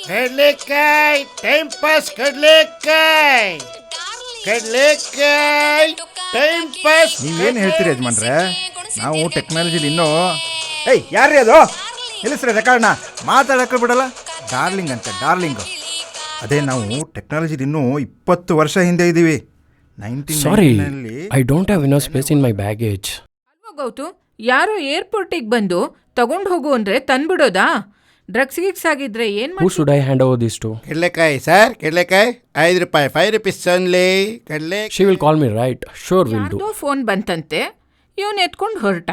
ಕಡ್ಲೆಕಾಯಿ time pass ಕಡ್ಲೆಕಾಯಿ ಕಡ್ಲೆಕಾಯಿ ಟೈಮ್ ಪಾಸ್. ನೀವೇನು ಹೇಳ್ತೀರಿ ಯಜಮಾನ್ರೆ? ನಾವು ಟೆಕ್ನಾಲಜಿಲಿ ಇನ್ನೂ ಯಾರೇ ಅದು ನಿಲ್ಲಿಸ್ರಿ ರೆಕಾರ್ಡ್ನ ಮಾತಾಡಕ್ಕೆ ಬಿಡಲ್ಲ. ಡಾರ್ಲಿಂಗ್ ಅಂತ ಡಾರ್ಲಿಂಗು. ಅದೇ ನಾವು ಟೆಕ್ನಾಲಜಿಲಿ ಇನ್ನೂ 20 ವರ್ಷ ಹಿಂದೆ ಇದ್ದೀವಿ. Sorry, I don't have enough space in my baggage. ಗೌತು, ಯಾರೋ ಏರ್ಪೋರ್ಟಿಗೆ ಬಂದು ತಗೊಂಡು ಹೋಗು ಅಂದ್ರೆ ತಂದ್ಬಿಡೋದಾ? ಡ್ರಗ್ಸ್ ಗಿಕ್ಸ್ ಆಗಿದ್ರೆ ಏನ್ Who should I hand over this to? ಕಡ್ಲೆಕಾಯಿ ಸರ್, ಕಡ್ಲೆಕಾಯಿ 5 ರೂಪಾಯಿ, 5 rupees ಓನ್ಲಿ. ಕಡ್ಲೆ She will call me, right? Sure, will do. ಯಾರ್ದೋ ಫೋನ್ ಬಂತಂತೆ, ಇವನ್ ಎತ್ಕೊಂಡು ಹೊರಟ.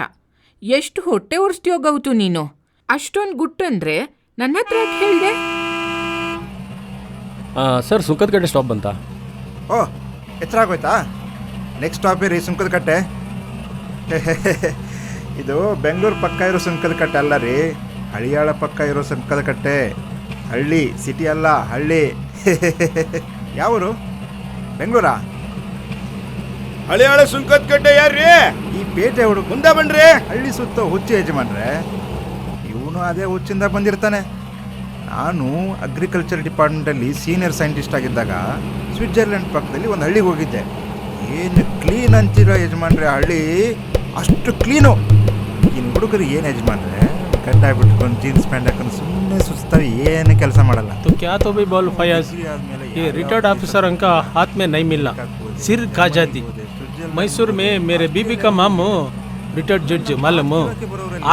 ಎಷ್ಟು ಹೊಟ್ಟೆ ಉರ್ಸ್ತೀಯೋ ಗೌತು ನೀನು. ಅಷ್ಟೊಂದು ಗುಟ್ಟು ಅಂದ್ರೆ ನನ್ನ ಹತ್ರ ಯಾಕೆ ಹೇಳ್ದೆ? ಸರ್, ಸುಂಕದಕಟ್ಟೆ ಸ್ಟಾಪ್ ಬಂತಾ? ಓ, ಎತ್ತರ ಆಗೋಯ್ತಾ? ನೆಕ್ಸ್ಟ್ ಸ್ಟಾಪೇ ರೀ ಸುಂಕದಕಟ್ಟೆ. ಇದು ಬೆಂಗಳೂರು ಪಕ್ಕ ಇರೋ ಸುಂಕದಕಟ್ಟೆ ಅಲ್ಲ ರೀ, ಹಳಿಯಾಳ ಪಕ್ಕ ಇರೋ ಸುಂಕದಕಟ್ಟೆ. ಹಳ್ಳಿ, ಸಿಟಿ ಅಲ್ಲ, ಹಳ್ಳಿ. ಯಾವರು? ಬೆಂಗಳೂರಾ? ಹಳಿಯಾಳ ಸುಂಕದ ಕಟ್ಟೆ ಯಾರ್ರೀ? ಈ ಪೇಟೆ ಹುಡುಗ ಮುಂದೆ ಬನ್ರಿ. ಹಳ್ಳಿ ಸುತ್ತ ಹುಚ್ಚು ಯಜಮಾನ್ರೆ. ಇವನು ಅದೇ ಹುಚ್ಚಿಂದ ಬಂದಿರ್ತಾನೆ. ನಾನು ಅಗ್ರಿಕಲ್ಚರ್ ಡಿಪಾರ್ಟ್ಮೆಂಟಲ್ಲಿ ಸೀನಿಯರ್ ಸೈಂಟಿಸ್ಟ್ ಆಗಿದ್ದಾಗ ಸ್ವಿಟ್ಜರ್ಲೆಂಡ್ ಪಕ್ಕದಲ್ಲಿ ಒಂದು ಹಳ್ಳಿಗೆ ಹೋಗಿದ್ದೆ. ಏನು ಕ್ಲೀನ್ ಅಂತಿರೋ ಯಜಮಾನ್ರೆ ಹಳ್ಳಿ, ಅಷ್ಟು ಕ್ಲೀನು. ಇನ್ನು ಹುಡುಗರು ಏನು ಯಜಮಾನ್ರೆ, ಕಟ್ಟಾಗಿ ಬಿಟ್ಕೊಂಡು ಜೀನ್ಸ್ ಪ್ಯಾಂಟ್ ಹಾಕೊಂಡು ಸುಮ್ಮನೆ ಸುಸ್ತಾವಿ, ಏನು ಕೆಲಸ ಮಾಡಲ್ಲ. तो क्या तो भी बोल फयाज, ये रिटायर्ड ऑफिसर का हाथ में नहीं मिलना, सिर खा जाती. मैसूर में मेरे बीबी का मामू रिटायर्ड जज मालूम,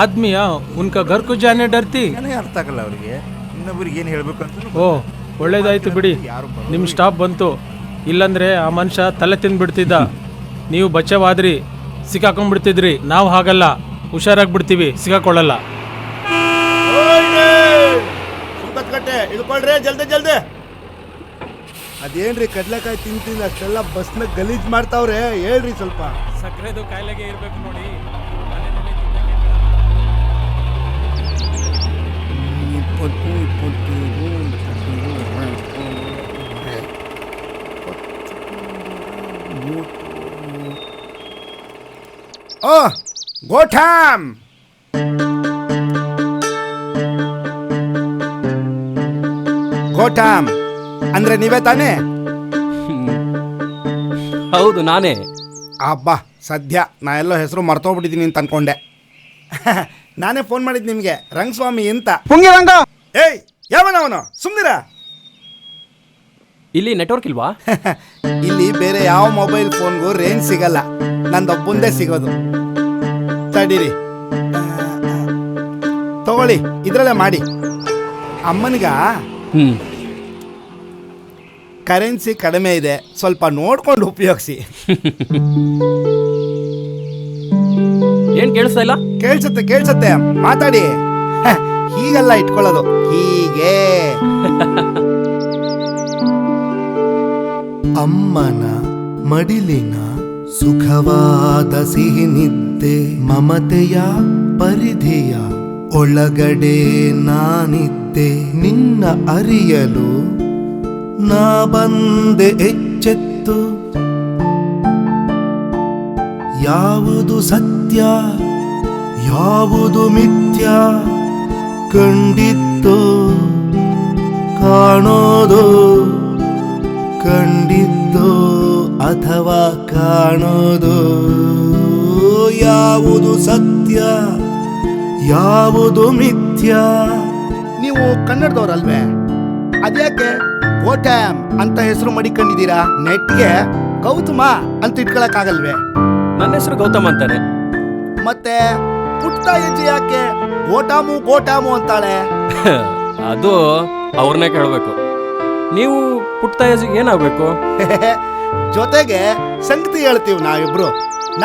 आदमी उनका घर को जाने डरती. ಅರ್ಥ ಆಗಲ್ಲ ಅವರಿಗೆ, ಇನ್ನೊಬ್ರಿಗೆ ಏನು ಹೇಳಬೇಕು ಅಂತ. ಓ, ಒಳ್ಳೇದಾಯ್ತು ಬಿಡಿ, ನಿಮ್ಮ ಸ್ಟಾಪ್ ಬಂತು. ಇಲ್ಲಂದ್ರೆ ಆ ಮನುಷ್ಯ ತಲೆ ತಿಂದ್ಬಿಡ್ತಿದ್ದ. ನೀವು ಬಚಾವಾದ್ರಿ, ಸಿಕ್ಕಾಕೊಂಡ್ಬಿಡ್ತಿದ್ರಿ. ನಾವು ಹಾಗಲ್ಲ, ಹುಷಾರಾಗ್ಬಿಡ್ತೀವಿ, ಸಿಕ್ಕಾಕೊಳ್ಳಲ್ಲ. ಸುಂಕದ ಕಟ್ಟೆ ಇಳ್ಕೊಳ್ರಿ, ಜಲ್ದಿ ಜಲ್ದಿ. ಅದೇನ್ರಿ ಕಡ್ಲೆಕಾಯಿ ತಿಂತೀನಿ ಅಷ್ಟೆಲ್ಲ ಬಸ್ನ ಗಲೀಜ್ ಮಾಡ್ತಾವ್ರೆ, ಹೇಳ್ರಿ ಸ್ವಲ್ಪ. ಸಕ್ಕರೆದು ಕಾಯಿಲೆಗೆ ಇರ್ಬೇಕು ನೋಡಿ. ಓ ಗೋಠಾಮ್, ಗೋಠಾಮ್ ಅಂದ್ರೆ ನೀವೇ ತಾನೇ? ಹೌದು, ನಾನೇ. ಅಬ್ಬಾ, ಸದ್ಯ ನಾ ಎಲ್ಲೋ ಹೆಸರು ಮರ್ತೋಗ್ಬಿಟ್ಟಿದ್ದೀನಿ ಅಂತ ಅನ್ಕೊಂಡೆ. ನಾನೇ ಫೋನ್ ಮಾಡಿದ್ದು ನಿಮಗೆ, ರಂಗಸ್ವಾಮಿ ಅಂತ. ಪುಂಗಿರಂಗ, ಏಯ್ ಯಾವನವನು, ಸುಮ್ನಿರ. ಇಲ್ಲಿ ನೆಟ್ವರ್ಕ್ ಇಲ್ವಾ? ಇಲ್ಲಿ ಬೇರೆ ಯಾವ ಮೊಬೈಲ್ ಫೋನ್ಗೂ ರೇಂಜ್ ಸಿಗಲ್ಲ, ನಂದೊಬ್ಬಂದೇ ಸಿಗೋದು. ತಡೀರಿ, ತಗೊಳ್ಳಿ, ಇದ್ರಲ್ಲೇ ಮಾಡಿ. ಅಮ್ಮನಿಗ ಕರೆನ್ಸಿ ಕಡಿಮೆ ಇದೆ, ಸ್ವಲ್ಪ ನೋಡ್ಕೊಂಡು ಉಪಯೋಗಿಸಿ. ಏನ್ ಕೇಳಿಸ್ತಾ ಇಲ್ಲ? ಕೇಳ್ಸತ್ತೆ ಕೇಳ್ಸತ್ತೆ, ಮಾತಾಡಿ. ಹೀಗೆಲ್ಲ ಇಟ್ಕೊಳ್ಳೋದು, ಹೀಗೆ. ಅಮ್ಮನ ಮಡಿಲಿನ ಸುಖವಾದ ಸಿಹಿ ನಿದ್ದೆ, ಮಮತೆಯ ಪರಿಧಿಯ ಒಳಗಡೆ ನಾನಿದ್ದೆ. ನಿನ್ನ ಅರಿಯಲು ನಾ ಬಂದೆ ಎಚ್ಚೆತ್ತು. ಯಾವುದು ಸತ್ಯ ಯಾವುದು ಮಿಥ್ಯ ಕಂಡಿತ್ತು ಕಾಣೋದು, ಕಂಡಿದ್ದು ಅಥವಾ ಕಾಣೋದು. ಯಾವುದು ಸತ್ಯ ಯಾವುದು ಮಿಥ್ಯ. ನೀವು ಕನ್ನಡದವ್ರಲ್ವೇ? ಅದ್ಯಾಕೆ ಗೋಠಾಮ್ ಅಂತ ಹೆಸರು ಮಡಿಕೊಂಡಿದ್ದೀರಾ? ನೆಟ್ಗೆ ಗೌತಮ ಅಂತ ಇಟ್ಕೊಳಕ್ಕಾಗಲ್ವೇ? ನನ್ನ ಹೆಸರು ಗೌತಮ್ ಅಂತಾನೆ. ಮತ್ತೆ ಪುಟ್ಟ ಹೆಜ್ಜೆ ಯಾಕೆ ಗೋಟಾಮು ಗೋಟಾಮು ಅಂತಾಳೆ? ಅದು ಅವ್ರನ್ನೇ ಕೇಳಬೇಕು. ನೀವು ಪುಟ್ಟ ಏನಾಗಬೇಕು? ಜೊತೆಗೆ ಸಂಗತಿ ಹೇಳ್ತೀವಿ ನಾವಿಬ್ರು.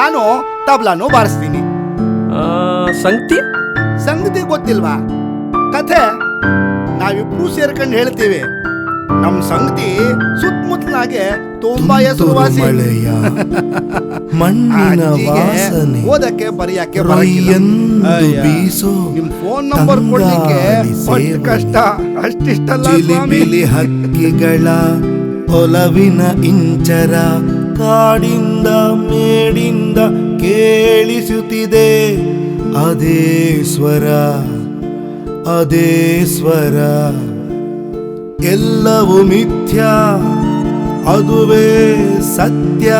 ನಾನು ತಬ್ಲಾನು ಬಾರಿಸ್ತೀನಿ. ಸಂಗತಿ? ಸಂಗತಿ ಗೊತ್ತಿಲ್ವಾ? ಕಥೆ ನಾವಿಬ್ರು ಸೇರ್ಕೊಂಡು ಹೇಳ್ತೀವಿ. ನಮ್ ಸಂಗತಿ ಸುತ್ತಮುತ್ತಲಾಗೆ ತುಂಬಾ ಹೆಸರುವಾಸಿ. ಮಣ್ಣಿನ ವಾಸನೆ ಓದಕ್ಕೆ ಬರೆಯಕ್ಕೆ ಬೀಸೋ ನಿಮ್ ಫೋನ್ ನಂಬರ್ ಕೊಡ್ಲಿಕ್ಕೆ ಕಷ್ಟ ಅಷ್ಟಿಷ್ಟಲ್ಲ. ಚಿಲಿಪಿಲಿ ಹಕ್ಕಿಗಳ ಒಲವಿನ ಇಂಚರ ಕಾಡಿಂದ ಮೇಡಿಂದ ಕೇಳಿಸುತ್ತಿದೆ. ಅದೇ ಸ್ವರ ಅದೇ ಸ್ವರ ಎಲ್ಲವೂ ಮಿಥ್ಯ ಅದುವೇ ಸತ್ಯ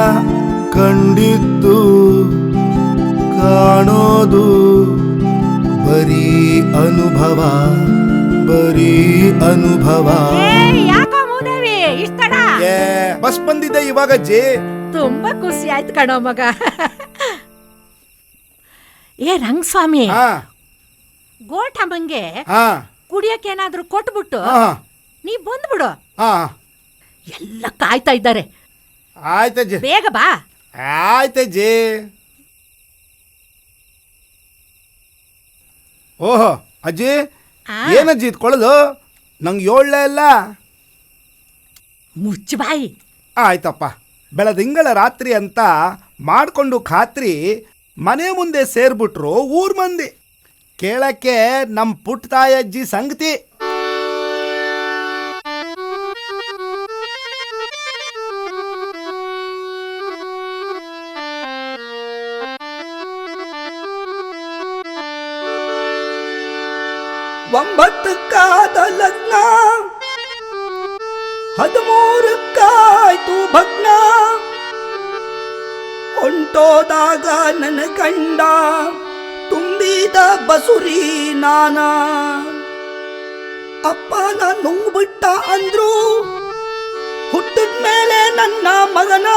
ಕಂಡಿದ್ದು ಕಾಣೋದು ಬರೀ ಅನುಭವ ಬರೀ ಅನುಭವ. ಯಾಕೋ ಮೂದೇವಿ ಇಷ್ಟಡ ಏ ಬಸ್ ಬಂದಿದೆ ಇವಾಗ ಅಜ್ಜಿ. ತುಂಬಾ ಖುಷಿ ಆಯ್ತು ಕಣೋ ಮಗ. ಏ ರಂಗಸ್ವಾಮಿ, ಹಾ ಗೋಟಮ್ಮಂಗೆ ಹಾ ಕುಡಿಯಕ್ಕೆ ಏನಾದ್ರೂ ಕೊಟ್ಬಿಟ್ಟು ಹಾ ನೀ ಬಂದ್ಬಿಡು. ಹಾ ಎಲ್ಲ ಕಾಯ್ತಾ ಇದ್ದಾರೆ, ಆಯ್ತಜ್ಜಿ ಬೇಗ ಬಾ. ಆಯ್ತಜ್ಜಿ. ಓಹೋ ಅಜ್ಜಿ, ಆ, ಏನಜ್ಜಿ ಇದ್ಕೊಳ್ಳೋದು? ನಂಗೆ ಏಳಲೇ ಇಲ್ಲ. ಮುಚ್ಚು ಬಾಯಿ. ಆಯ್ತಪ್ಪ, ಬೆಳದಿಂಗಳ ರಾತ್ರಿ ಅಂತ ಮಾಡಿಕೊಂಡು ಖಾತ್ರಿ ಮನೆ ಮುಂದೆ ಸೇರ್ಬಿಟ್ರು ಊರ್ ಮಂದಿ. ಕೇಳಕ್ಕೆ ನಮ್ಮ ಪುಟ್ಟ ತಾಯಜ್ಜಿ ಸಂಗತಿ. ಒಂಬತ್ತಕ್ಕಾದ ಲಗ್ನ 13ಕ್ಕಾಯ್ತು ಭಗ್ನ. ಹೊಂಟೋದಾಗ ನನ್ನ ಕಂಡ ತುಂಬಿದ ಬಸುರಿ ನಾನ. ಅಪ್ಪನ ನುಂಗ್ಬಿಟ್ಟ ಅಂದ್ರು, ಹುಟ್ಟಿದ್ಮೇಲೆ ನನ್ನ ಮಗನ.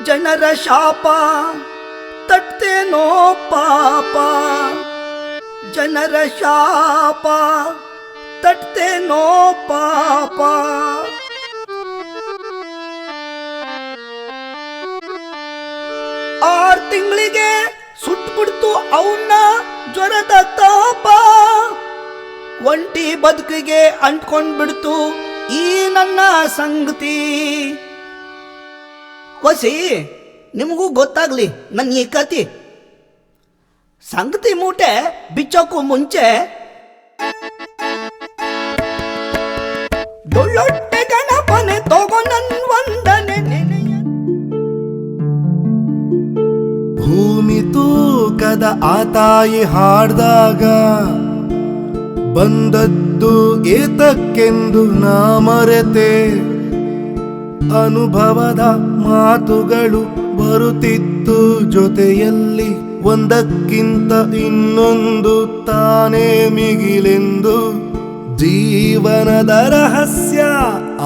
ಜನರ ಶಾಪ ತಟ್ಟೇನೋ ಪಾಪ, ಜನರ ಶಾಪ ತಟ್ಟೇನೋ ಪಾಪ. 6 ತಿಂಗಳಿಗೆ ಸುಟ್ಬಿಡ್ತು ಅವನ್ನ ಜ್ವರದ ತಾಪ. ಒಂಟಿ ಬದುಕಿಗೆ ಅಂಟ್ಕೊಂಡ್ಬಿಡ್ತು ಈ ನನ್ನ ಸಂಗತಿ. ವಸಿ, ನಿಮಗೂ ಗೊತ್ತಾಗ್ಲಿ ನನ್ನ ಈ ಕತಿ. ಸಂಗತಿ ಮೂಟೆ ಬಿಚ್ಚೋಕ್ಕೂ ಮುಂಚೆ ಡೊಳ್ಳೊಟ್ಟೆ ಗಣಪನೆ ತಗೋ ನನ್ ವಂದನೆ ನೆನೆಯ. ಭೂಮಿ ತೂಕದ ಆ ತಾಯಿ ಹಾಡ್ದಾಗ ಬಂದದ್ದು ಏತಕ್ಕೆಂದು ನಾ ಮರೆತೆ. ಅನುಭವದ ಮಾತುಗಳು ಬರುತ್ತಿತ್ತು ಜೊತೆಯಲ್ಲಿ, ಒಂದಕ್ಕಿಂತ ಇನ್ನೊಂದು ತಾನೇ ಮಿಗಿಲೆಂದು. ಜೀವನದ ರಹಸ್ಯ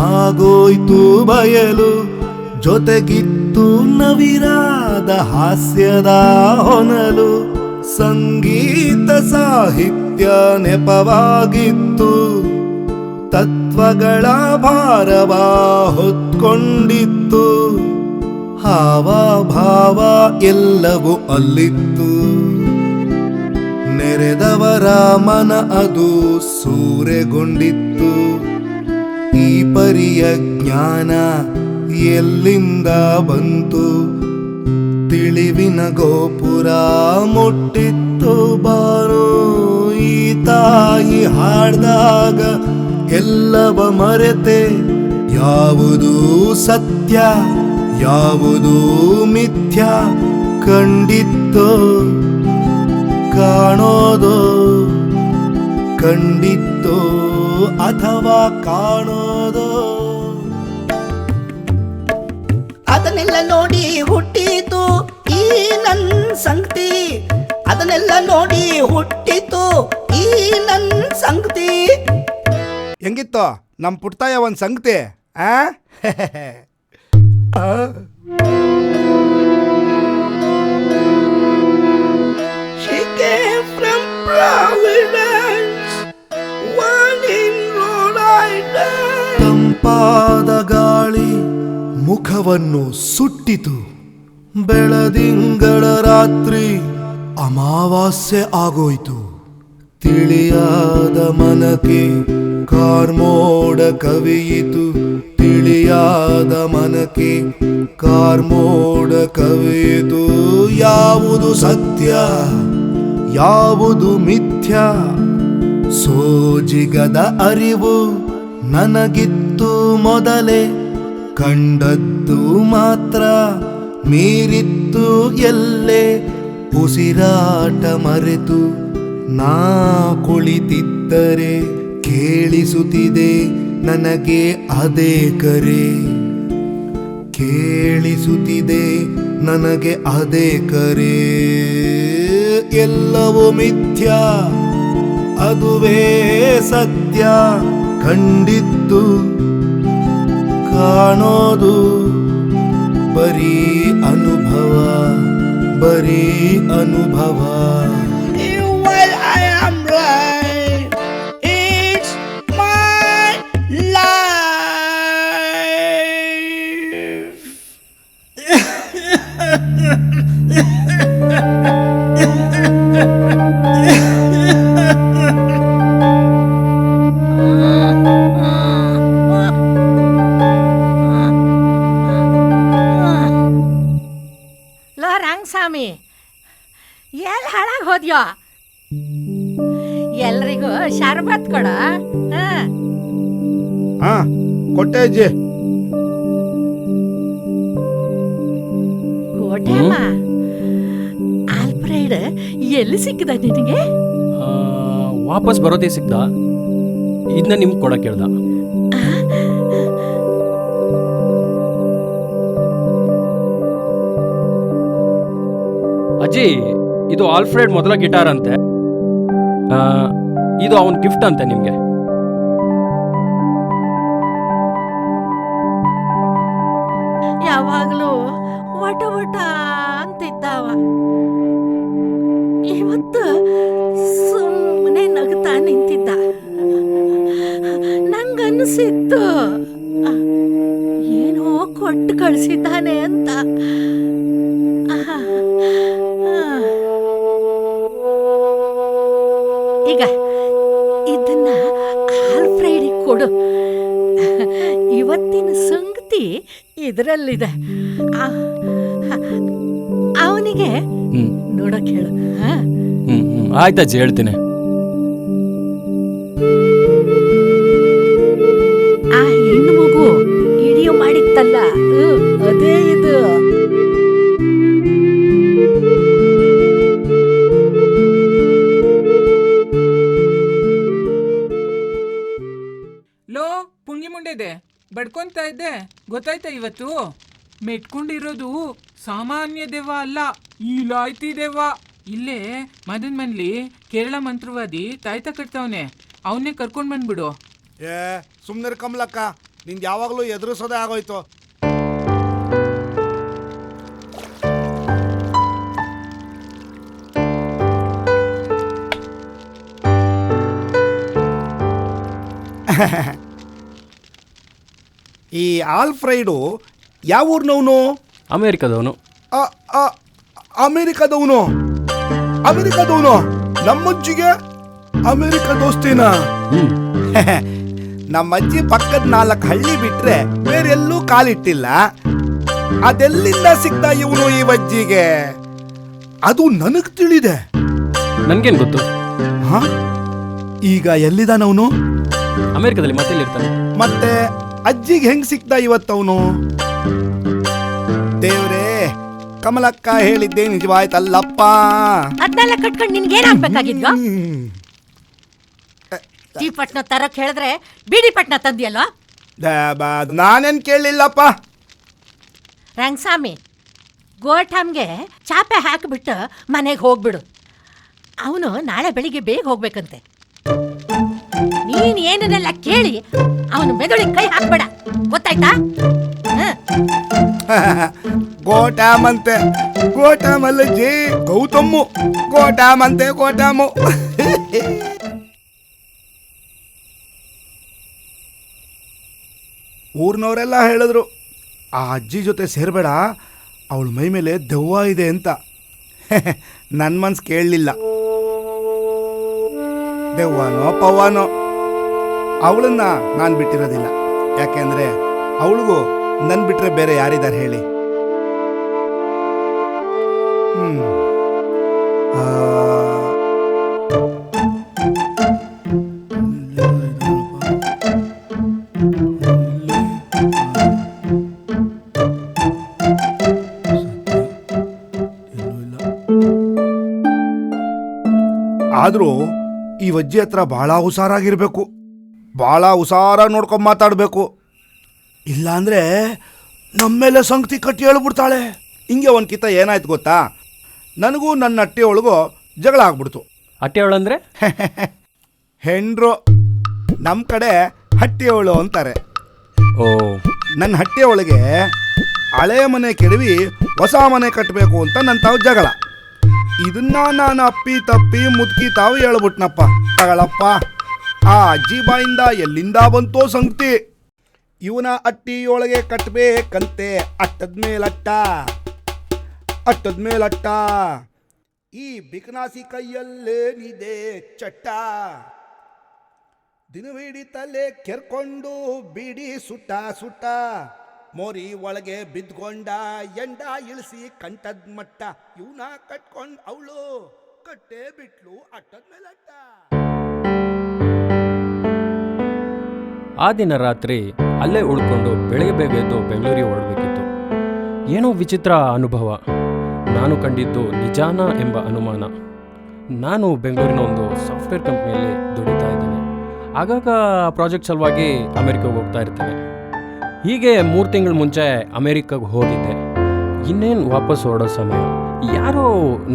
ಆಗೋಯ್ತು ಬಯಲು, ಜೊತೆಗಿತ್ತು ನವಿರಾದ ಹಾಸ್ಯದ ಹೊನಲು. ಸಂಗೀತ ಸಾಹಿತ್ಯ ನೆಪವಾಗಿತ್ತು, ತತ್ವಗಳ ಭಾರವ ಹೊತ್ಕೊಂಡಿತ್ತು. ಹಾವ ಭಾವ ಎಲ್ಲವೂ ಅಲ್ಲಿತ್ತು, ನೆರೆದವರ ಮನ ಅದು ಸೂರೆಗೊಂಡಿತ್ತು. ಈ ಪರಿಯ ಜ್ಞಾನ ಎಲ್ಲಿಂದ ಬಂತು, ತಿಳಿವಿನ ಗೋಪುರ ಮುಟ್ಟಿತ್ತು ಬಾರೋ. ಈ ತಾಯಿ ಹಾಡ್ದಾಗ ಎಲ್ಲವ ಮರೆತೆ, ಯಾವುದು ಸತ್ಯ ಯಾವುದು ಮಿಥ್ಯ ಕಂಡಿತ್ತೋ ಕಾಣೋದೋ, ಕಂಡಿತ್ತೋ ಅಥವಾ ಕಾಣೋದೋ. ಅದನ್ನೆಲ್ಲ ನೋಡಿ ಹುಟ್ಟಿತು ಈ ನನ್ ಸಂಗತಿ. ಅದನ್ನೆಲ್ಲ ನೋಡಿ ಹುಟ್ಟಿತು ಈ ನನ್ ಸಂಗತಿ. ಹೆಂಗಿತ್ತು ನಮ್ಮ ಪುಟ್ಟಾಯ ಒಂದು ಸಂಗತಿ? ಆ She came from Providence, one in Rhode Island. ತಂಪಾದ ಗಾಳಿ ಮುಖವನ್ನು ಸುಟ್ಟಿತು, ಬೆಳದಿಂಗಳ ರಾತ್ರಿ ಅಮಾವಾಸ್ಯೆ ಆಗೋಯ್ತು. ತಿಳಿಯಾದ ಮನಕ್ಕೆ ಕಾರ್ಮೋಡ ಕವಿಯಿತು, ತಿಳಿಯಾದ ಮನಕ್ಕೆ ಕಾರ್ಮೋಡ ಕವಿಯಿತು. ಯಾವುದು ಸತ್ಯ ಯಾವುದು ಮಿಥ್ಯ ಸೋಜಿಗದ ಅರಿವು ನನಗಿತ್ತು ಮೊದಲೇ. ಕಂಡದ್ದು ಮಾತ್ರ ಮೀರಿತ್ತು ಎಲ್ಲೇ, ಉಸಿರಾಟ ಮರೆತು ನಾ ಕುಳಿತಿದ್ದರೆ ಕೇಳಿಸುತ್ತಿದೆ ನನಗೆ ಅದೇ ಕರೆ, ಕೇಳಿಸುತ್ತಿದೆ ನನಗೆ ಅದೇ ಕರೆ. ಎಲ್ಲವೂ ಮಿಥ್ಯ ಅದುವೇ ಸತ್ಯ, ಕಂಡಿದ್ದು ಕಾಣೋದು ಬರೀ ಅನುಭವ, ಬರೀ ಅನುಭವ. Well, I am right. It's my life. Low Rangaswamy, ಎಲ್ಲಿ ಹಾಳಾಗಿ ಹೋದ್ಯೋ? ಎಲ್ರಿಗೂ ಶರ್ಬತ್ ಕೊಡ. ಹಾ ಕೊಟ್ಟೆ ಅಜ್ಜಿ. ಕೋಟೆಮ್ಮ, ಆಲ್ಫ್ರೆಡ್ ಎಲ್ಲಿ ಸಿಕ್ಕದ ನಿನಗೆ? ವಾಪಸ್ ಬರೋದೇ ಸಿಕ್ದ, ಇದನ್ನ ನಿಮ್ಗೆ ಕೊಡಕ್ಕೆ ಹೇಳ್ದ. ಅಜ್ಜಿ, ಇದು ಆಲ್ಫ್ರೆಡ್ ಮೊದಲ ಗಿಟಾರ್ ಅಂತೆ. ಇದು ಅವನ ಗಿಫ್ಟ್ ಅಂತೆ ನಿಮಗೆ. ಯಾವಾಗಲೂ ವಟ ವಟ ಅಂತಿದ್ದಾವ. ಇವತ್ತು ಸುಮ್ಮನೆ ನಗ್ತಾ ನಿಂತಿದ್ದ. ನಂಗನ್ನಿಸಿತ್ತು ಏನೋ ಕೊಟ್ಟು ಕಳಿಸಿದ್ದಾನೆ ಅಂತ. ಈಗ ಇದನ್ನ ಆಲ್ಫ್ರೆಡಿಗೆ ಕೊಡು. ಇವತ್ತಿನ ಸಂಗತಿ ಇದರಲ್ಲಿದೆ. ಅವನಿಗೆ ನೋಡಕ್ ಹೇಳು. ಆಯ್ತಜ್ಜಿ, ಹೇಳ್ತೀನಿ. ಆ ಹೆಣ್ಣು ಮಗು ವಿಡಿಯೋ ಮಾಡಿತ್ತಲ್ಲ, ಅದೇ ಇದು. ಲೋ ಪುಂಗಿ ಮುಂಡೆದೆ ಬಡ್ಕೊಂತ ಇದ್ದೆ, ಗೊತ್ತಾಯ್ತಾ? ಇವತ್ತು ಮೆಟ್ಕೊಂಡಿರೋದು ಸಾಮಾನ್ಯ ದೆವ್ವ ಅಲ್ಲ, ಇಲಾಯ್ತಿ ದೆವ್ವ. ಇಲ್ಲೇ ಮದನ್ ಮನ್ಲಿ ಕೇರಳ ಮಂತ್ರವಾದಿ ತಾಯ್ತ ಕಟ್ತವನೆ, ಅವನ್ನೇ ಕರ್ಕೊಂಡ್ ಬಂದ್ಬಿಡು. ಏ ಸುಮ್ನಿರ್ ಕಮಲಕ್ಕ, ನಿಂದು ಯಾವಾಗಲೂ ಎದುರಿಸೋದೇ ಆಗೋಯ್ತು. ಈ ಆಲ್ಫ್ರೈಡು ಯಾವ ಊರ್ನವನು? ಅಮೇರಿಕದವನು. ಅಮೇರಿಕದವನು? ಅಮೇರಿಕದವನು? ನಮ್ಮಜ್ಜಿಗೆ ಅಮೇರಿಕ ದೋಸ್ತಿನ? ನಮ್ಮಜ್ಜಿ ಪಕ್ಕದ 4 ಹಳ್ಳಿ ಬಿಟ್ರೆ ಬೇರೆ ಎಲ್ಲೂ ಕಾಲಿಟ್ಟಿಲ್ಲ. ಅದೆಲ್ಲಿಂದ ಸಿಗ್ದ ಇವನು ಈ ಅಜ್ಜಿಗೆ? ಅದು ನನಗ್ ತಿಳಿದೆ. ನನ್ಗೇನ್ ಗೊತ್ತು? ಹ? ಈಗ ಎಲ್ಲಿದಾನವನು? ಅಮೇರಿಕದಲ್ಲಿ ಮತ್ತೆ ಇರ್ತಾನೆ. ಮತ್ತೆ ಅಜ್ಜಿಗೆ ಹೆಂಗ್ ಸಿಕ್ದ ಇವತ್ತವನು? ದೇವ್ರೇ, ಕಮಲಕ್ಕ ಹೇಳಿದ್ದೆ ನಿಜವಾಯ್ತಲ್ಲಪ್ಪ. ಅದನ್ನೆಲ್ಲ ಕಟ್ಕೊಂಡು ನಿನ್ಗೇನಾಗ್ಬೇಕಾಗಿದ್ಯೋ? ಚೀಪಟ್ನ ತರಕ್ ಹೇಳಿದ್ರೆ ಬೀಡಿ ಪಟ್ನ ತಂದಿಯಲ್ವಾ? ನಾನೇನ್ ಕೇಳಲಿಲ್ಲಪ್ಪ. ರಂಗಸ್ವಾಮಿ, ಗೋಠಮ್ಗೆ ಚಾಪೆ ಹಾಕಿಬಿಟ್ಟು ಮನೆಗೆ ಹೋಗ್ಬಿಡು. ಅವನು ನಾಳೆ ಬೆಳಿಗ್ಗೆ ಬೇಗ ಹೋಗ್ಬೇಕಂತೆ. ನೀನ್ ಏನನ್ನೆಲ್ಲ ಕೇಳಿ ಅವನು ಮೆದುಳಿಗೆ ಕೈ ಹಾಕ್ಬೇಡ, ಗೊತ್ತಾಯ್ತಾ? ಗೋಟಾಮ್ ಅಂತೆ. ಗೋಟಾಮ್ ಅಲ್ಲಜ್ಜಿ, ಗೌತಮ್ಮು. ಗೋಟಾಮ್ ಅಂತೆ, ಗೋಟಾಮು. ಊರ್ನವರೆಲ್ಲ ಹೇಳಿದ್ರು, ಆ ಅಜ್ಜಿ ಜೊತೆ ಸೇರಬೇಡ, ಅವಳ ಮೈ ಮೇಲೆ ದೆವ್ವ ಇದೆ ಅಂತ. ನನ್ನ ಮನ್ಸು ಕೇಳಲಿಲ್ಲ. ದೆವ್ವನೋ ಪವ್ವನೋ, ಅವಳನ್ನ ನಾನು ಬಿಟ್ಟಿರೋದಿಲ್ಲ. ಯಾಕೆಂದ್ರೆ ಅವಳಿಗೂ ನನ್ನ ಬಿಟ್ರೆ ಬೇರೆ ಯಾರಿದ್ದಾರೆ ಹೇಳಿ? ಆದರೂ ಈ ಅಜ್ಜಿ ಹತ್ರ ಬಹಳ ಹುಷಾರಾಗಿರ್ಬೇಕು. ಭಾಳ ಹುಷಾರಾಗಿ ನೋಡ್ಕೊಂಡು ಮಾತಾಡಬೇಕು. ಇಲ್ಲಾಂದರೆ ನಮ್ಮೇಲೆ ಸಂಗತಿ ಕಟ್ಟಿ ಹೇಳ್ಬಿಡ್ತಾಳೆ. ಹಿಂಗೆ ಒಂದು ಕಿತ್ತ ಏನಾಯ್ತು ಗೊತ್ತಾ, ನನಗೂ ನನ್ನ ಅಟ್ಟೆಯೊಳಗೂ ಜಗಳ ಆಗ್ಬಿಡ್ತು. ಅಟ್ಟೆಯವಳಂದ್ರೆ? ಹೆಂಡ್ರು. ನಮ್ಮ ಕಡೆ ಹಟ್ಟಿಯವಳು ಅಂತಾರೆ. ಓ, ನನ್ನ ಹಟ್ಟಿಯ ಒಳಗೆ ಹಳೆ ಮನೆ ಕೆಡವಿ ಹೊಸ ಮನೆ ಕಟ್ಟಬೇಕು ಅಂತ ನನ್ನ ತಾವು ಜಗಳ. ಇದನ್ನ ನಾನು ಅಪ್ಪಿ ತಪ್ಪಿ ಮುದುಕಿ ತಾವು ಹೇಳ್ಬಿಟ್ನಪ್ಪ. ತಗಳಪ್ಪ, ಆ ಅಜ್ಜಿ ಬಾಯಿಂದ ಎಲ್ಲಿಂದ ಬಂತೋ ಸಂಗತಿ. ಇವನ ಅಟ್ಟಿಯೊಳಗೆ ಕಟ್ಟಬೇಕಂತೆ ಅಟ್ಟದ ಮೇಲಟ್ಟ, ಅಟ್ಟದ ಮೇಲಟ್ಟ. ಈ ಬಿಕನಾಸಿ ಕೈಯಲ್ಲೇನಿದೆ ಚಟ್ಟ, ದಿನವಿಡೀ ತಲೆ ಕೆರ್ಕೊಂಡು ಬಿಡಿ ಸುಟ್ಟ ಸುಟ್ಟ, ಮೋರಿ ಒಳಗೆ ಬಿದ್ಕೊಂಡ ಎಂಡ ಇಳಿಸಿ ಕಂಠದ ಮಟ್ಟ. ಇವನ ಕಟ್ಕೊಂಡು ಅವಳು ಕಟ್ಟೆ ಬಿಟ್ಲು ಅಟ್ಟದ ಮೇಲಟ್ಟ. ಆ ದಿನ ರಾತ್ರಿ ಅಲ್ಲೇ ಉಳ್ಕೊಂಡು ಬೆಳಗ್ಗೆ ಬೇಗ ಎದ್ದು ಬೆಂಗಳೂರಿಗೆ ಹೊರಡಬೇಕಿತ್ತು. ಏನೋ ವಿಚಿತ್ರ ಅನುಭವ. ನಾನು ಕಂಡಿದ್ದು ನಿಜಾನ ಎಂಬ ಅನುಮಾನ. ನಾನು ಬೆಂಗಳೂರಿನ ಒಂದು ಸಾಫ್ಟ್ವೇರ್ ಕಂಪ್ನಿಯಲ್ಲಿ ದುಡಿತಾ ಇದ್ದೇನೆ. ಆಗಾಗ ಪ್ರಾಜೆಕ್ಟ್ ಸಲುವಾಗಿ ಅಮೆರಿಕಾಗೆ ಹೋಗ್ತಾ ಇರ್ತೇನೆ. ಹೀಗೆ 3 ತಿಂಗಳ ಮುಂಚೆ ಅಮೆರಿಕಾಗೆ ಹೋಗಿದ್ದೆ. ಇನ್ನೇನು ವಾಪಸ್ ಹೊರಡೋ ಸಮಯ. ಯಾರೋ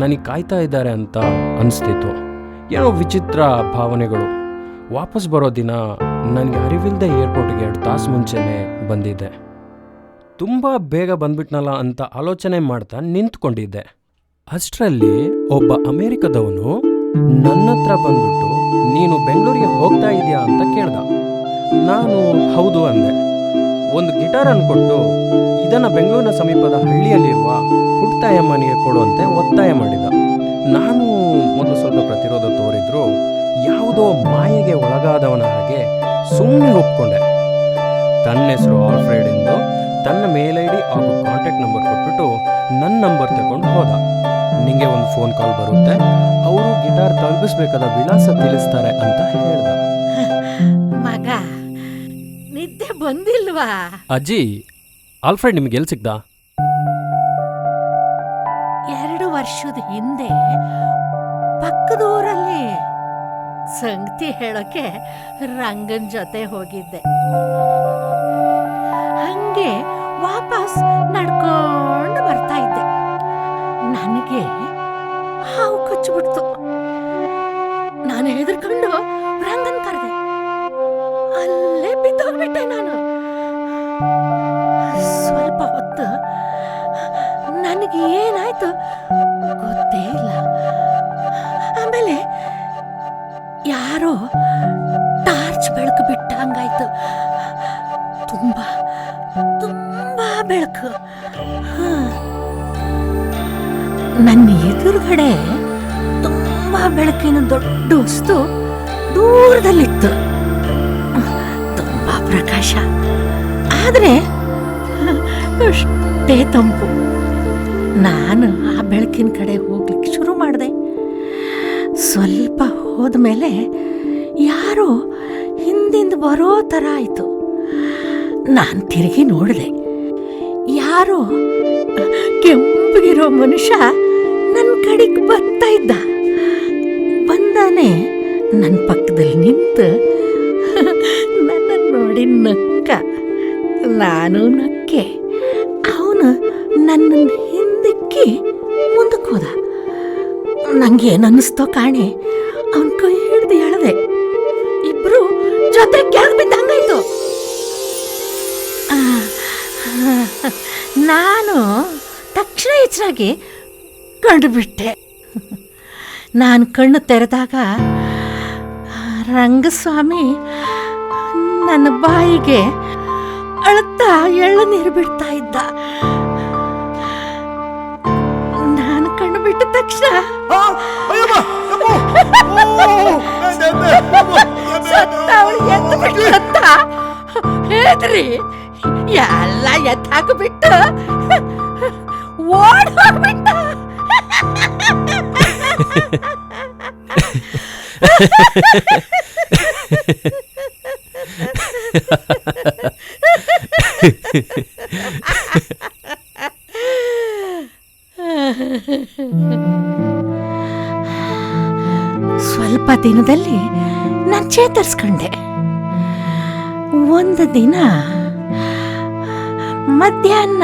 ನನಗೆ ಕಾಯ್ತಾ ಇದ್ದಾರೆ ಅಂತ ಅನಿಸ್ತಿತ್ತು. ಏನೋ ವಿಚಿತ್ರ ಭಾವನೆಗಳು. ವಾಪಸ್ ಬರೋ ದಿನ ನನಗೆ ಅರಿವಿಲ್ಲದೆ ಏರ್ಪೋರ್ಟ್ಗೆ 2 ತಾಸು ಮುಂಚೆನೇ ಬಂದಿದ್ದೆ. ತುಂಬ ಬೇಗ ಬಂದ್ಬಿಟ್ನಲ್ಲ ಅಂತ ಆಲೋಚನೆ ಮಾಡ್ತಾ ನಿಂತ್ಕೊಂಡಿದ್ದೆ. ಅಷ್ಟರಲ್ಲಿ ಒಬ್ಬ ಅಮೇರಿಕದವನು ನನ್ನ ಹತ್ರ ಬಂದ್ಬಿಟ್ಟು, ನೀನು ಬೆಂಗಳೂರಿಗೆ ಹೋಗ್ತಾ ಇದೆಯಾ ಅಂತ ಕೇಳ್ದ. ನಾನು ಹೌದು ಅಂದೆ. ಒಂದು ಗಿಟಾರನ್ನು ಕೊಟ್ಟು ಇದನ್ನು ಬೆಂಗಳೂರಿನ ಸಮೀಪದ ಹಳ್ಳಿಯಲ್ಲಿರುವ ಪುಟ್ಟತಾಯಮ್ಮನಿಗೆ ಕೊಡುವಂತೆ ಒತ್ತಾಯ ಮಾಡಿದ. ನಾನು ಮೊದಲು ಸ್ವಲ್ಪ ಪ್ರತಿರೋಧ ತೋರಿದ್ರು ಯಾವುದೋ ಮಾಯೆಗೆ ಒಳಗಾದವನ ಹಾಗೆ ಸುಮ್ಮನೆ ಒಪ್ಕೊಂಡೆ. ತನ್ನ ಹೆಸರು ಆಲ್ಫ್ರೆಡ್ ಎಂದು ತನ್ನ ಮೇಲ್ ಐ ಡಿ ಹಾಗೂ ಕಾಂಟ್ಯಾಕ್ಟ್ ನಂಬರ್ ಕೊಟ್ಬಿಟ್ಟು ನನ್ನ ನಂಬರ್ ತಗೊಂಡು ಹೋದ. ನಿಂಗೆ ಒಂದು ಫೋನ್ ಕಾಲ್ ಬರುತ್ತೆ, ಅವರು ಗಿಟಾರ್ ತಲುಪಿಸ್ಬೇಕಾದ ವಿಳಾಸ ತಿಳಿಸ್ತಾರೆ ಅಂತ ಹೇಳ್ದ. ಮಗ, ನಿದ್ದೆ ಬಂದಿಲ್ವಾ? ಅಜ್ಜಿ, ಆಲ್ಫ್ರೆಡ್ ನಿಮ್ಗೆ ಎಲ್ಲಿ ಸಿಗ್ದ? 2 ವರ್ಷದ ಹಿಂದೆ ಪಕ್ಕದೂರಲ್ಲಿ ಸಂಗತಿ ಹೇಳೋಕೆ ರಂಗನ್ ಜೊತೆ ಹೋಗಿದ್ದೆ. ಹಂಗೆ ವಾಪಸ್ ನಡ್ಕೊಂಡು ಬರ್ತಾ ಇದ್ದೆ. ನನಗೆ ಹಾವು ಕಚ್ಚಿಬಿಡ್ತು. ನಾನು ಹೆದರ್ಕೊಂಡು ರಂಗನ್ ಕರೆದೆ. ಅಲ್ಲೇ ಬಿದ್ದೋಗ್ಬಿಟ್ಟೆ ನಾನು. ಸ್ವಲ್ಪ ಹೊತ್ತು ನನಗೆ ಏನಾಯ್ತು ಗೊತ್ತೇ ಇಲ್ಲ. ಆಮೇಲೆ ಯಾರೋ ಟಾರ್ಚ್ ಬೆಳಕು ಬಿಟ್ಟ ಹಂಗಾಯ್ತು. ತುಂಬಾ ತುಂಬಾ ಬೆಳಕು. ನನ್ನ ಎದುರುಗಡೆ ತುಂಬಾ ಬೆಳಕಿನ ದೊಡ್ಡ ವಸ್ತು ದೂರದಲ್ಲಿತ್ತು. ತುಂಬಾ ಪ್ರಕಾಶ, ಆದ್ರೆ ಅಷ್ಟೇ ತಂಪು. ನಾನು ಆ ಬೆಳಕಿನ ಕಡೆ ಹೋಗ್ಲಿಕ್ಕೆ ಶುರು ಮಾಡಿದೆ. ಸ್ವಲ್ಪ ಹೋದ್ಮೇಲೆ ಯಾರೋ ಹಿಂದಿಂದ ಬರೋ ಥರ ಆಯಿತು. ನಾನು ತಿರುಗಿ ನೋಡಿದೆ. ಯಾರೋ ಕೆಂಪಗಿರೋ ಮನುಷ್ಯ ನನ್ನ ಕಡೆಗೆ ಬರ್ತಾ ಇದ್ದ. ಬಂದಾನೆ ನನ್ನ ಪಕ್ಕದಲ್ಲಿ ನಿಂತು ನನ್ನನ್ನು ನೋಡಿ ನಕ್ಕ. ನಾನು ನಕ್ಕೆ. ಅವನು ನನ್ನನ್ನು ಹಿಂದಕ್ಕೆ ಮುಂದಕ್ಕೆ ಹೋದ. ನಂಗೇನನ್ನಿಸ್ತೋ ಕಾಣೆ, ಅವನ ಕೈ ಹಿಡ್ದು ಎಳೆದೆ. ಇಬ್ರು ಜೊತೆ ಕೆಳಗೆ ಬಿದ್ದಂಗಾಯ್ತು. ನಾನು ತಕ್ಷಣ ಎಚ್ಚರಾಗಿ ಕಂಡುಬಿಟ್ಟೆ. ನಾನು ಕಣ್ಣು ತೆರೆದಾಗ ರಂಗಸ್ವಾಮಿ ನನ್ನ ಬಾಯಿಗೆ ಅಳುತ್ತಾ ಎಳ್ಳನೀರು ಬಿಡ್ತಾ ಇದ್ದ. ನಾನು ಕಣ್ಣು ಬಿಟ್ಟ ತಕ್ಷಣ ಅವಳು ಎದ್ದು ಬಿಟ್ಟ ಹೆದ್ರಿ ಎಲ್ಲ ಎದ್ದು ಹಾಕಿಬಿಟ್ಟು ಓಡ್ ಹೋಗ್ಬಿಟ್ಟ. ಸ್ವಲ್ಪ ದಿನದಲ್ಲಿ ನಾನು ಚೇತರಿಸ್ಕೊಂಡೆ. ಒಂದು ದಿನ ಮಧ್ಯಾಹ್ನ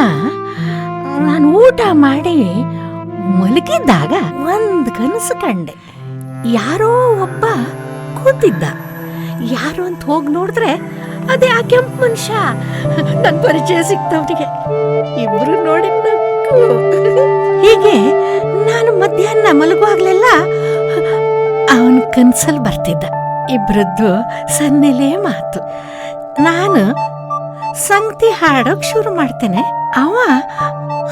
ನಾನು ಊಟ ಮಾಡಿ ಮಲಗಿದ್ದಾಗ ಒಂದು ಕನಸು ಕಂಡೆ. ಯಾರೋ ಒಬ್ಬ ಕೂತಿದ್ದ. ಯಾರು ಅಂತ ಹೋಗಿ ನೋಡಿದ್ರೆ ಅದೇ ಆ ಕೆಂಪು ಮನುಷ್ಯ. ನನ್ನ ಪರಿಚಯ ಸಿಕ್ತವನಿಗೆ. ಇಬ್ರು ನೋಡಿ ನಕ್ಕು. ಹೀಗೆ ನಾನು ಮಧ್ಯಾಹ್ನ ಮಲಗುವಾಗ್ಲೆಲ್ಲ ಅವನ ಕನ್ಸಲ್ಲಿ ಬರ್ತಿದ್ದ. ಇಬ್ರದ್ದು ಸನ್ನೆಲೇ ಮಾತು. ನಾನು ಸಂಗತಿ ಹಾಡೋಕ್ ಶುರು ಮಾಡ್ತೇನೆ.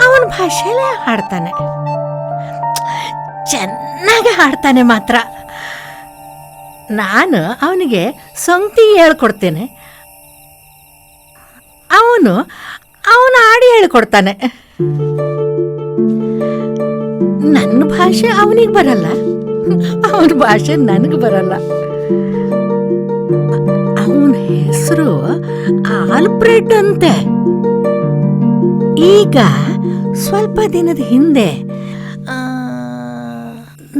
ಅವನ ಭಾಷೆಯಲ್ಲೇ ಹಾಡ್ತಾನೆ. ಚೆನ್ನಾಗಿ ಹಾಡ್ತಾನೆ ಮಾತ್ರ. ನಾನು ಅವನಿಗೆ ಸಂಗತಿ ಹೇಳ್ಕೊಡ್ತೇನೆ. ಅವನು ಹಾಡಿ ಹೇಳ್ಕೊಡ್ತಾನೆ. ನನ್ನ ಭಾಷೆ ಅವನಿಗೆ ಬರಲ್ಲ, ಅವನ ಭಾಷೆ ನನಗೆ ಬರಲ್ಲ. ಅವನ ಹೆಸರು ಆಲ್ಫ್ರೆಡ್ ಅಂತೆ. ಈಗ ಸ್ವಲ್ಪ ದಿನದ ಹಿಂದೆ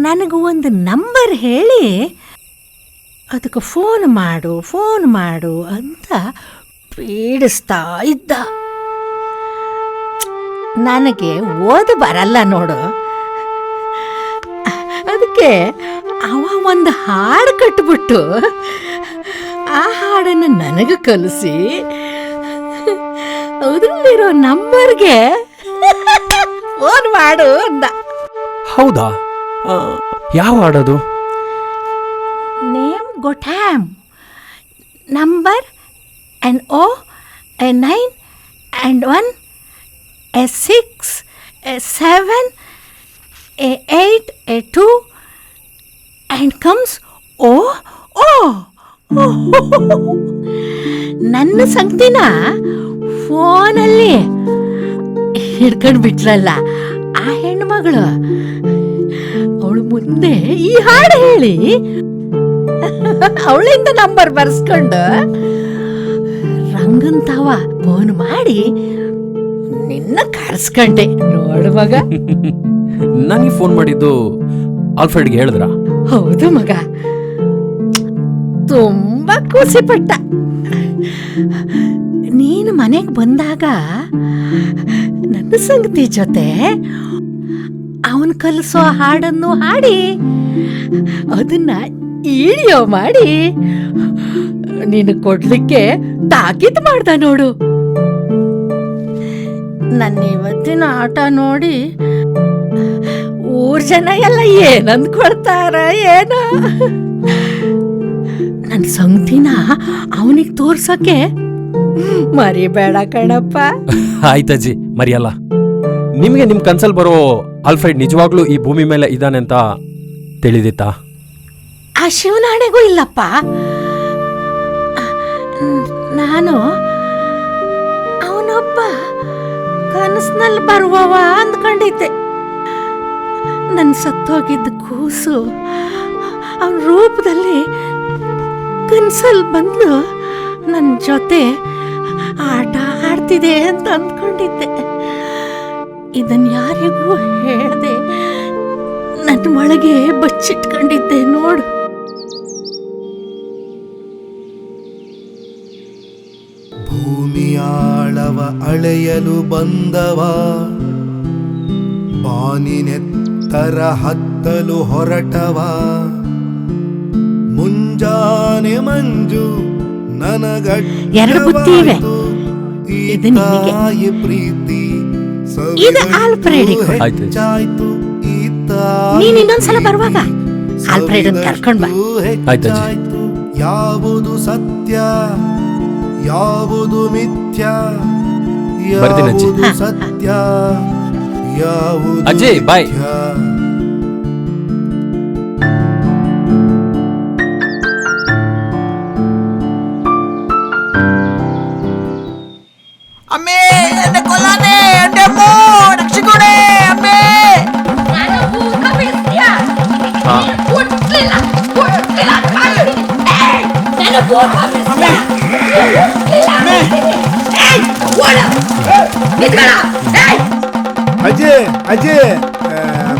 ನನಗೆ ಒಂದು ನಂಬರ್ ಹೇಳಿ ಅದಕ್ಕೆ ಫೋನ್ ಮಾಡು ಅಂತ ಪೀಡಿಸ್ತಾ ಇದ್ದ. ನನಗೆ ಓದು ಬರಲ್ಲ ನೋಡು. ಅದಕ್ಕೆ ಅವ ಒಂದು ಹಾಡು ಕಟ್ಬಿಟ್ಟು ಆ ಹಾಡನ್ನು ನನಗೆ ಕಲಿಸಿ ಅದರಲ್ಲಿರೋ ನಂಬರ್ಗೆ ಫೋನ್ ಮಾಡು ಅಂದ. ಹೌದಾ? ಯಾವ ಹಾಡೋದು? Name Gotham, number NO, A9, A1, A6, A7, A8, A2, and comes O. ನನ್ನ ಸಂಗತಿನ ಫೋನಲ್ಲಿ ಹಿಡ್ಕೊಂಡು ಬಿಟ್ಲಲ್ಲ ಆ ಹೆಣ್ಮಗಳು. ಅವಳು ಮುಂದೆ ಈ ಹಾಡು ಹೇಳಿ ಅವಳಿಂದ ನಂಬರ್ ಬರ್ಸ್ಕೊಂಡು ರಂಗಂತಾವ ಫೋನ್ ಮಾಡಿ ನಿನ್ನ ಕರ್ಸ್ಕೊಂಡೆ. ನೋಡು ಮಗ. ನನಗೆ ಫೋನ್ ಮಾಡಿದ್ದು ಆಲ್ಫ್ರೆಡ್ಗೆ ಹೇಳಿದ್ರ? ಹೌದು ಮಗ. ತುಂಬಾ ಖುಷಿ ಪಟ್ಟ. ನೀನು ಮನೆಗೆ ಬಂದಾಗ ನನ್ನ ಸಂಗತಿ ಜೊತೆ ಅವನು ಕಲಿಸೋ ಹಾಡನ್ನು ಹಾಡಿ ಅದನ್ನ ವಿಡಿಯೋ ಮಾಡಿ ನೀನು ಕೊಡ್ಲಿಕ್ಕೆ ತಾಕೀತು ಮಾಡ್ದ ನೋಡು. ನನ್ನ ಇವತ್ತಿನ ಆಟ ನೋಡಿ ಊರ್ ಜನ ಎಲ್ಲ ಏನಂದ್ಕೊಳ್ತಾರ ಏನೋ. ನನ್ನ ಸಂಗತಿನ ಅವನಿಗೆ ತೋರ್ಸಕ್ಕೆ ಮರಿಬೇಡ ಕಣಪ್ಪ. ಆಯ್ತಜ್ಜಿ, ಮರಿಯಲ್ಲ. ನಿಮಗೆ ನಿಮ್ಮ ಕನ್ಸಲ್ ಬರೋ ಆಲ್ಫ್ರೆಡ್ ನಿಜವಾಗ್ಲೂ ಈ ಭೂಮಿ ಮೇಲೆ ಇದ್ದಾನೆ ಅಂತ ತಿಳಿದಿತ್ತಾ? ಆ ಶಿವನಾಣೆಗೂ ಇಲ್ಲಪ್ಪ. ನಾನು ಅವನೊಬ್ಬ ಕನಸಿನಲ್ಲಿ ಬರುವವ ಅಂದ್ಕೊಂಡಿದ್ದೆ. ನನ್ನ ಸತ್ತೋಗಿದ್ದ ಕೂಸು ಅವನ ರೂಪದಲ್ಲಿ ಕನ್ಸಲ್ಲಿ ಬಂದು ನನ್ನ ಜೊತೆ ಆಟ ಆಡ್ತಿದೆ ಅಂತ ಅಂದ್ಕೊಂಡಿದ್ದೆ. ಇದನ್ನ ಯಾರಿಗೂ ಹೇಳ್ದೆ ನನ್ನ ಒಳಗೆ ಬಚ್ಚಿಟ್ಕೊಂಡಿದ್ದೆ ನೋಡು. ಭೂಮಿಯಾಳವ ಅಳೆಯಲು ಬಂದವ, ಬಾನಿನೆತ್ತರ ಹತ್ತಲು ಹೊರಟವ, ಮುಂಜಾನೆ ಮಂಜು ಎರಡು ಬುತ್ತಿ ಇವೆ. ಇದು ನಿನಗೆ. ಪ್ರೀತಿ ಇದು ಆಲ್ಫ್ರೆಡಿಗೂ. ಹೆಚ್ಚಾಯ್ತು ನೀನ್ ಇನ್ನೊಂದ್ಸಲ ಬರುವಾಗ ಆಲ್ಫ್ರೆಡ್ ಕರ್ಕೊಂಡ್ ಬಾ. ಹೆಚ್ಚಾಯ್ತು. ಯಾವುದು ಸತ್ಯ ಯಾವುದು ಮಿಥ್ಯ, ಯಾವುದು ಸತ್ಯ ಯಾವುದು ಅಜಯ್ ಬಾಯ್. അമ്മേ എന്നെ കൊല്ലാനേ, എന്റെ അമ്മോ രക്ഷിക്കണേ അമ്മേ. ಅಜ್ಜಿ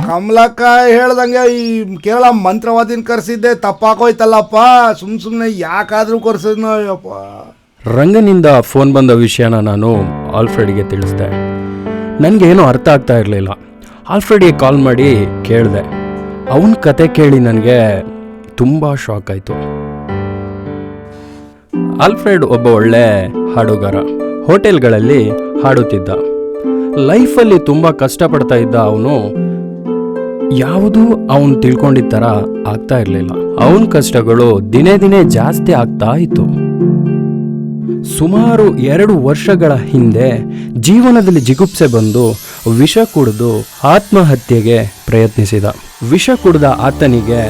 ಕಮಲಕ್ಕ ಹೇಳ್ದಂಗೆ ಈ ಕೇರಳ ಮಂತ್ರವಾದಿನ ಕರ್ಸಿದ್ದೆ ತಪ್ಪಾಕೋಯ್ತಲ್ಲಪ್ಪ. ಸುಮ್ನೆ ಯಾಕಾದ್ರೂ ಕರ್ಸಿದ್ನೋ ಅಯ್ಯಪ್ಪ. ರಂಗನಿಂದ ಫೋನ್ ಬಂದ ವಿಷಯನ ನಾನು ಆಲ್ಫ್ರೆಡ್ಗೆ ತಿಳಿಸ್ದೆ. ನನಗೇನೂ ಅರ್ಥ ಆಗ್ತಾ ಇರಲಿಲ್ಲ. ಆಲ್ಫ್ರೆಡ್ಗೆ ಕಾಲ್ ಮಾಡಿ ಕೇಳಿದೆ. ಅವನ ಕತೆ ಕೇಳಿ ನನಗೆ ತುಂಬ ಶಾಕ್ ಆಯಿತು. ಆಲ್ಫ್ರೆಡ್ ಒಬ್ಬ ಒಳ್ಳೆ ಹಾಡುಗಾರ. ಹೋಟೆಲ್ಗಳಲ್ಲಿ ಹಾಡುತ್ತಿದ್ದ. ಲೈಫಲ್ಲಿ ತುಂಬ ಕಷ್ಟಪಡ್ತಾ ಇದ್ದ. ಅವನು ಯಾವುದೂ ಅವನು ತಿಳ್ಕೊಂಡಿದ್ದ ಥರ ಆಗ್ತಾ ಇರಲಿಲ್ಲ. ಅವನ ಕಷ್ಟಗಳು ದಿನೇ ದಿನೇ ಜಾಸ್ತಿ ಆಗ್ತಾ ಇತ್ತು. ಸುಮಾರು 2 ವರ್ಷಗಳ ಹಿಂದೆ ಜೀವನದಲ್ಲಿ ಜಿಗುಪ್ಸೆ ಬಂದು ವಿಷ ಕುಡಿದು ಆತ್ಮಹತ್ಯೆಗೆ ಪ್ರಯತ್ನಿಸಿದ. ವಿಷ ಕುಡಿದ ಆತನಿಗೆ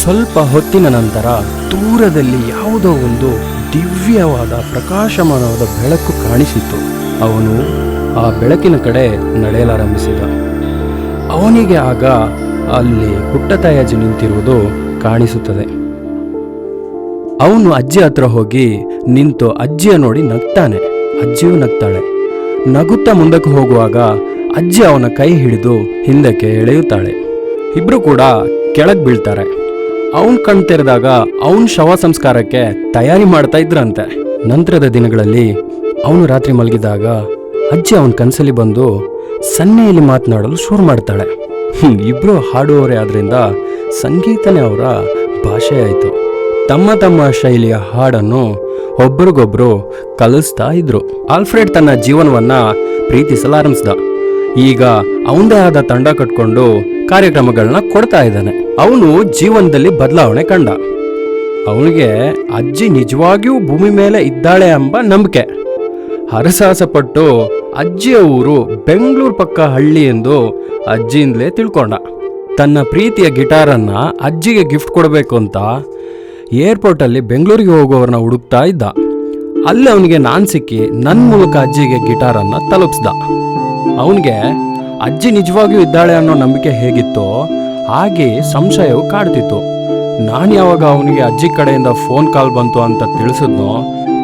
ಸ್ವಲ್ಪ ಹೊತ್ತಿನ ನಂತರ ದೂರದಲ್ಲಿ ಯಾವುದೋ ಒಂದು ದಿವ್ಯವಾದ ಪ್ರಕಾಶಮಾನವಾದ ಬೆಳಕು ಕಾಣಿಸಿತು. ಅವನು ಆ ಬೆಳಕಿನ ಕಡೆ ನಡೆಯಲಾರಂಭಿಸಿದ. ಅವನಿಗೆ ಆಗ ಅಲ್ಲಿ ಪುಟ್ಟತಾಯಾಜಿ ನಿಂತಿರುವುದು ಕಾಣಿಸುತ್ತದೆ. ಅವನು ಅಜ್ಜಿ ಹತ್ರ ಹೋಗಿ ನಿಂತು ಅಜ್ಜಿಯ ನೋಡಿ ನಗ್ತಾನೆ. ಅಜ್ಜಿಯೂ ನಗ್ತಾಳೆ. ನಗುತ್ತಾ ಮುಂದಕ್ಕೆ ಹೋಗುವಾಗ ಅಜ್ಜಿ ಅವನ ಕೈ ಹಿಡಿದು ಹಿಂದಕ್ಕೆ ಎಳೆಯುತ್ತಾಳೆ. ಇಬ್ರು ಕೂಡ ಕೆಳಗೆ ಬೀಳ್ತಾರೆ. ಅವನ್ ಕಣ್ ತೆರೆದಾಗ ಅವನ ಶವ ಸಂಸ್ಕಾರಕ್ಕೆ ತಯಾರಿ ಮಾಡ್ತಾ ಇದ್ರಂತೆ. ನಂತರದ ದಿನಗಳಲ್ಲಿ ಅವನು ರಾತ್ರಿ ಮಲಗಿದಾಗ ಅಜ್ಜಿ ಅವನ ಕನಸಲ್ಲಿ ಬಂದು ಸನ್ನೆಯಲ್ಲಿ ಮಾತನಾಡಲು ಶುರು ಮಾಡ್ತಾಳೆ. ಇಬ್ರು ಹಾಡುವವರೇ ಆದ್ರಿಂದ ಸಂಗೀತನೇ ಅವರ ಭಾಷೆ ಆಯಿತು. ತಮ್ಮ ತಮ್ಮ ಶೈಲಿಯ ಹಾಡನ್ನು ಒಬ್ಬರಿಗೊಬ್ರು ಕಲಿಸ್ತಾ ಇದ್ರು. ಆಲ್ಫ್ರೆಡ್ ತನ್ನ ಜೀವನವನ್ನ ಪ್ರೀತಿಸಲಾರಂಭಿಸಿದ. ಈಗ ಅವನದೇ ಆದ ತಂಡ ಕಟ್ಕೊಂಡು ಕಾರ್ಯಕ್ರಮಗಳನ್ನ ಕೊಡ್ತಾ ಇದ್ದಾನೆ. ಅವನು ಜೀವನದಲ್ಲಿ ಬದಲಾವಣೆ ಕಂಡ. ಅವನಿಗೆ ಅಜ್ಜಿ ನಿಜವಾಗಿಯೂ ಭೂಮಿ ಮೇಲೆ ಇದ್ದಾಳೆ ಎಂಬ ನಂಬಿಕೆ. ಹರಸಾಹಸಪಟ್ಟು ಅಜ್ಜಿಯ ಊರು ಬೆಂಗಳೂರು ಪಕ್ಕ ಹಳ್ಳಿ ಎಂದು ಅಜ್ಜಿಯಿಂದಲೇ ತಿಳ್ಕೊಂಡ. ತನ್ನ ಪ್ರೀತಿಯ ಗಿಟಾರನ್ನ ಅಜ್ಜಿಗೆ ಗಿಫ್ಟ್ ಕೊಡಬೇಕು ಅಂತ ಏರ್ಪೋರ್ಟಲ್ಲಿ ಬೆಂಗಳೂರಿಗೆ ಹೋಗೋವ್ರನ್ನ ಹುಡುಕ್ತಾ ಇದ್ದ. ಅಲ್ಲಿ ಅವನಿಗೆ ನಾನು ಸಿಕ್ಕಿ ನನ್ನ ಮೂಲಕ ಅಜ್ಜಿಗೆ ಗಿಟಾರನ್ನ ತಲುಪಿಸ್ದ. ಅವನಿಗೆ ಅಜ್ಜಿ ನಿಜವಾಗಿಯೂ ಇದ್ದಾಳೆ ಅನ್ನೋ ನಂಬಿಕೆ ಹೇಗಿತ್ತೋ ಹಾಗೆ ಸಂಶಯವು ಕಾಡ್ತಿತ್ತು. ನಾನು ಯಾವಾಗ ಅವನಿಗೆ ಅಜ್ಜಿ ಕಡೆಯಿಂದ ಫೋನ್ ಕಾಲ್ ಬಂತು ಅಂತ ತಿಳಿಸಿದ್ನೋ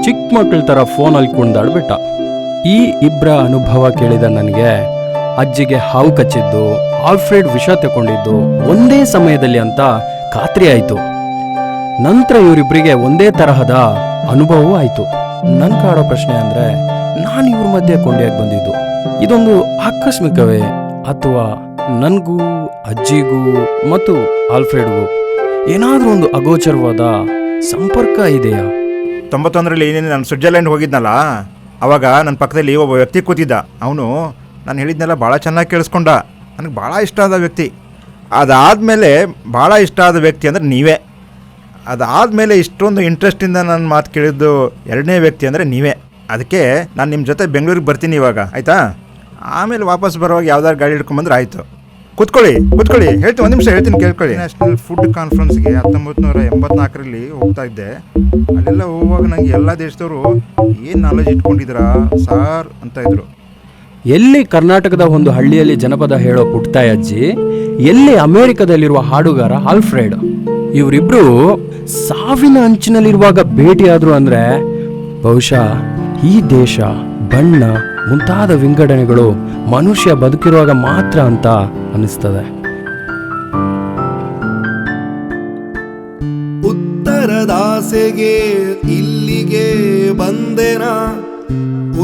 ಚಿಕ್ಕ ಮಕ್ಕಳ ಥರ ಫೋನಲ್ಲಿ ಕುಣ್ದಾಡ್ಬಿಟ್ಟ. ಈ ಇಬ್ಬರ ಅನುಭವ ಕೇಳಿದ ನನಗೆ ಅಜ್ಜಿಗೆ ಹಾವು ಕಚ್ಚಿದ್ದು, ಆಲ್ಫ್ರೆಡ್ ವಿಷ ತಗೊಂಡಿದ್ದು ಒಂದೇ ಸಮಯದಲ್ಲಿ ಅಂತ ಖಾತ್ರಿ ಆಯಿತು. ನಂತರ ಇವರಿಬ್ಬರಿಗೆ ಒಂದೇ ತರಹದ ಅನುಭವವೂ ಆಯಿತು. ನನ್ನ ಕಾಡೋ ಪ್ರಶ್ನೆ ಅಂದರೆ, ನಾನು ಇವ್ರ ಮಧ್ಯೆ ಕೊಂಡಿಯಾಗಿ ಬಂದಿದ್ದು ಇದೊಂದು ಆಕಸ್ಮಿಕವೇ ಅಥವಾ ನನಗೂ ಅಜ್ಜಿಗೂ ಮತ್ತು ಆಲ್ಫ್ರೆಡ್ಗೂ ಏನಾದರೂ ಒಂದು ಅಗೋಚರವಾದ ಸಂಪರ್ಕ ಇದೆಯಾ? 91ರಲ್ಲಿ ನಾನು ಸ್ವಿಟ್ಜರ್ಲ್ಯಾಂಡ್ ಹೋಗಿದ್ನಲ್ಲ, ಅವಾಗ ನನ್ನ ಪಕ್ಕದಲ್ಲಿ ಒಬ್ಬ ವ್ಯಕ್ತಿ ಕೂತಿದ್ದ. ಅವನು ನಾನು ಹೇಳಿದ್ನೆಲ್ಲ ಭಾಳ ಚೆನ್ನಾಗಿ ಕೇಳಿಸ್ಕೊಂಡ. ನನಗೆ ಭಾಳ ಇಷ್ಟ ಆದ ವ್ಯಕ್ತಿ. ಅದಾದಮೇಲೆ ಭಾಳ ಇಷ್ಟ ಆದ ವ್ಯಕ್ತಿ ಅಂದರೆ ನೀವೇ. ಅದಾದಮೇಲೆ ಇಷ್ಟೊಂದು ಇಂಟ್ರೆಸ್ಟಿಂದ ನನ್ನ ಮಾತು ಕೇಳಿದ್ದು ಎರಡನೇ ವ್ಯಕ್ತಿ ಅಂದರೆ ನೀವೇ. ಅದಕ್ಕೆ ನಾನು ನಿಮ್ಮ ಜೊತೆ ಬೆಂಗಳೂರಿಗೆ ಬರ್ತೀನಿ ಇವಾಗ, ಆಯಿತಾ? ಆಮೇಲೆ ವಾಪಸ್ ಬರುವಾಗ ಯಾವ್ದಾದ್ರು ಗಾಡಿ ಹಿಡ್ಕೊಂಬಂದ್ರೆ ಆಯಿತು. ಕೂತ್ಕೊಳ್ಳಿ ಹೇಳ್ತೀನಿ, ಒಂದು ನಿಮಿಷ ಹೇಳ್ತೀನಿ ಕೇಳ್ಕೊಳ್ಳಿ. ನ್ಯಾಷನಲ್ ಫುಡ್ ಕಾನ್ಫರೆನ್ಸ್ಗೆ 1984ರಲ್ಲಿ ಹೋಗ್ತಾ ಇದ್ದೆ. ಅಲ್ಲೆಲ್ಲ ಹೋಗುವಾಗ ನನಗೆ ಎಲ್ಲ ದೇಶದವರು ಏನು ನಾಲೆಜ್ ಇಟ್ಕೊಂಡಿದ್ದೀರಾ ಸಾರ್ ಅಂತ ಇದ್ರು. ಎಲ್ಲಿ ಕರ್ನಾಟಕದ ಒಂದು ಹಳ್ಳಿಯಲ್ಲಿ ಜನಪದ ಹೇಳೋ ಪುಟ್ಟತಾಯಿ ಅಜ್ಜಿ, ಎಲ್ಲಿ ಅಮೆರಿಕದಲ್ಲಿರುವ ಹಾಡುಗಾರ ಆಲ್ಫ್ರೆಡ್, ಇವರಿಬ್ರು ಸಾವಿನ ಅಂಚಿನಲ್ಲಿರುವಾಗ ಭೇಟಿಯಾದ್ರು ಅಂದ್ರೆ ಬಹುಶಃ ಈ ದೇಶ, ಬಣ್ಣ ಮುಂತಾದ ವಿಂಗಡಣೆಗಳು ಮನುಷ್ಯ ಬದುಕಿರುವಾಗ ಮಾತ್ರ ಅಂತ ಅನಿಸ್ತದೆ. ಉತ್ತರದಾಸೆಗೆ ಇಲ್ಲಿಗೆ ಬಂದೆನ,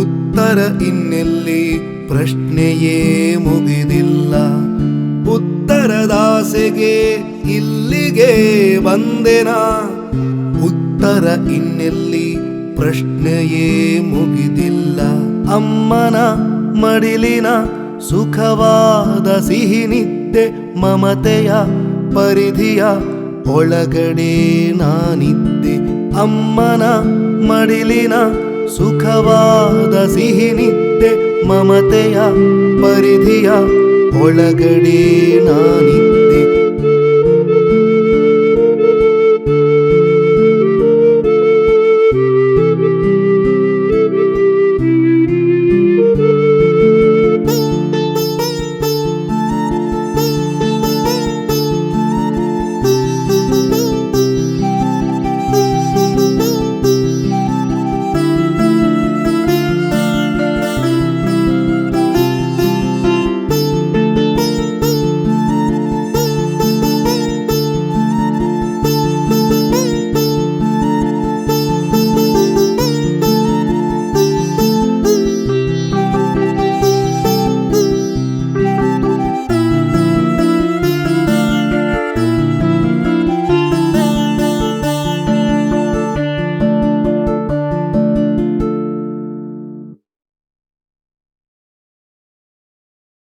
ಉತ್ತರ ಇನ್ನೆಲ್ಲಿ ಪ್ರಶ್ನೆಯೇ ಮುಗಿದಿಲ್ಲ. ಉತ್ತರದಾಸೆಗೆ ಇಲ್ಲಿಗೆ ಬಂದೆನ, ಉತ್ತರ ಇನ್ನೆಲ್ಲಿ ಪ್ರಶ್ನೆಯೇ ಮುಗಿದಿಲ್ಲ. ಅಮ್ಮನ ಮಡಿಲಿನ ಸುಖವಾದ ಸಿಹಿ ನಿದ್ದೆ, ಮಮತೆಯ ಪರಿಧಿಯ ಒಳಗಡೆ ನಾನಿದ್ದೆ. ಅಮ್ಮನ ಮಡಿಲಿನ ಸುಖವಾದ ಸಿಹಿ ನಿದ್ದೆ, ಮಮತೆಯ ಪರಿಧಿಯ ಒಳಗಡೆ ನಾನಿದ್ದೆ.